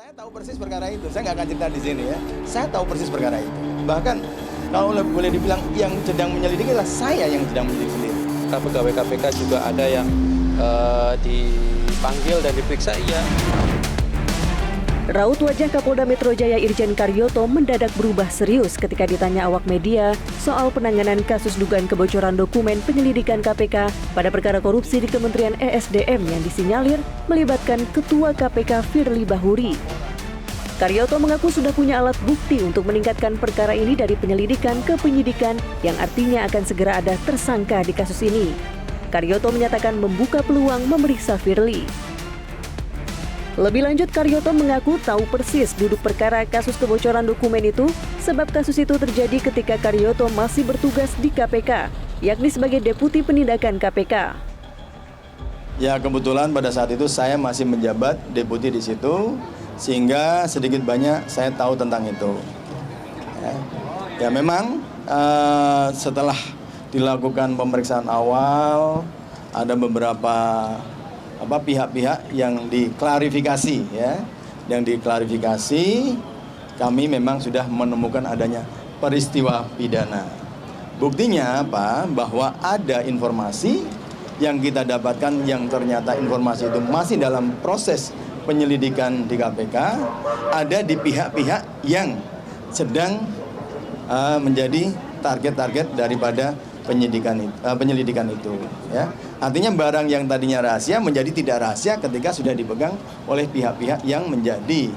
Saya tahu persis perkara itu, saya nggak akan cerita di sini ya. Saya tahu persis perkara itu. Bahkan kalau boleh dibilang yang sedang menyelidiki adalah saya yang sedang menyelidiki sendiri. Pegawai KPK juga ada yang dipanggil dan diperiksa, iya. Raut wajah Kapolda Metro Jaya Irjen Karyoto mendadak berubah serius ketika ditanya awak media soal penanganan kasus dugaan kebocoran dokumen penyelidikan KPK pada perkara korupsi di Kementerian ESDM yang disinyalir melibatkan Ketua KPK Firly Bahuri. Karyoto mengaku sudah punya alat bukti untuk meningkatkan perkara ini dari penyelidikan ke penyidikan yang artinya akan segera ada tersangka di kasus ini. Karyoto menyatakan membuka peluang memeriksa Firly. Lebih lanjut, Karyoto mengaku tahu persis duduk perkara kasus kebocoran dokumen itu sebab kasus itu terjadi ketika Karyoto masih bertugas di KPK, yakni sebagai Deputi Penindakan KPK. Ya kebetulan pada saat itu saya masih menjabat deputi di situ, sehingga sedikit banyak saya tahu tentang itu. Ya memang setelah dilakukan pemeriksaan awal, ada beberapa pihak-pihak yang diklarifikasi ya. Yang diklarifikasi, kami memang sudah menemukan adanya peristiwa pidana. Buktinya apa? Bahwa ada informasi yang kita dapatkan yang ternyata informasi itu masih dalam proses penyelidikan di KPK, ada di pihak-pihak yang sedang menjadi target-target daripada penyelidikan itu ya. Artinya barang yang tadinya rahasia menjadi tidak rahasia ketika sudah dipegang oleh pihak-pihak yang menjadi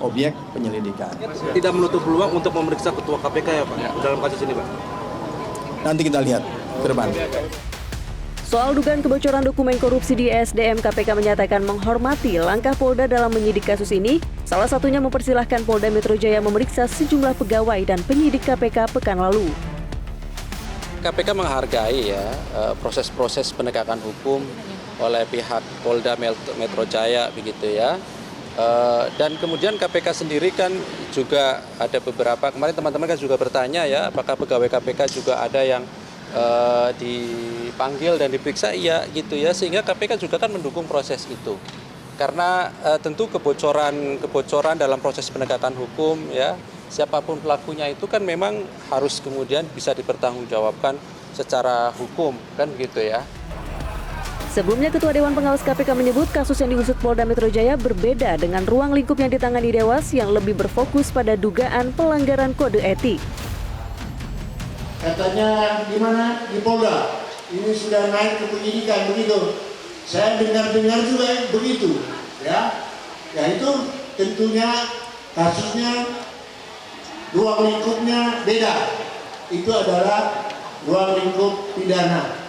objek penyelidikan. Tidak menutup peluang untuk memeriksa Ketua KPK ya Pak, dalam kasus ini Pak? Nanti kita lihat ke depan. Soal dugaan kebocoran dokumen korupsi di ESDM, KPK menyatakan menghormati langkah Polda dalam menyidik kasus ini, salah satunya mempersilahkan Polda Metro Jaya memeriksa sejumlah pegawai dan penyidik KPK pekan lalu. KPK menghargai ya proses-proses penegakan hukum oleh pihak Polda Metro Jaya begitu ya. Dan kemudian KPK sendiri kan juga ada beberapa, kemarin teman-teman kan juga bertanya ya, apakah pegawai KPK juga ada yang dipanggil dan diperiksa, iya gitu ya, sehingga KPK juga kan mendukung proses itu. Karena tentu kebocoran dalam proses penegakan hukum ya, siapapun pelakunya itu kan memang harus kemudian bisa dipertanggungjawabkan secara hukum kan gitu ya. Sebelumnya, Ketua Dewan Pengawas KPK menyebut kasus yang diusut Polda Metro Jaya berbeda dengan ruang lingkup yang ditangani Dewas yang lebih berfokus pada dugaan pelanggaran kode etik. Katanya di mana? Di Polda. Ini sudah naik ke penyidikan begitu. Saya dengar-dengar juga begitu, ya. Ya itu tentunya kasusnya ruang lingkupnya beda. Itu adalah ruang lingkup pidana.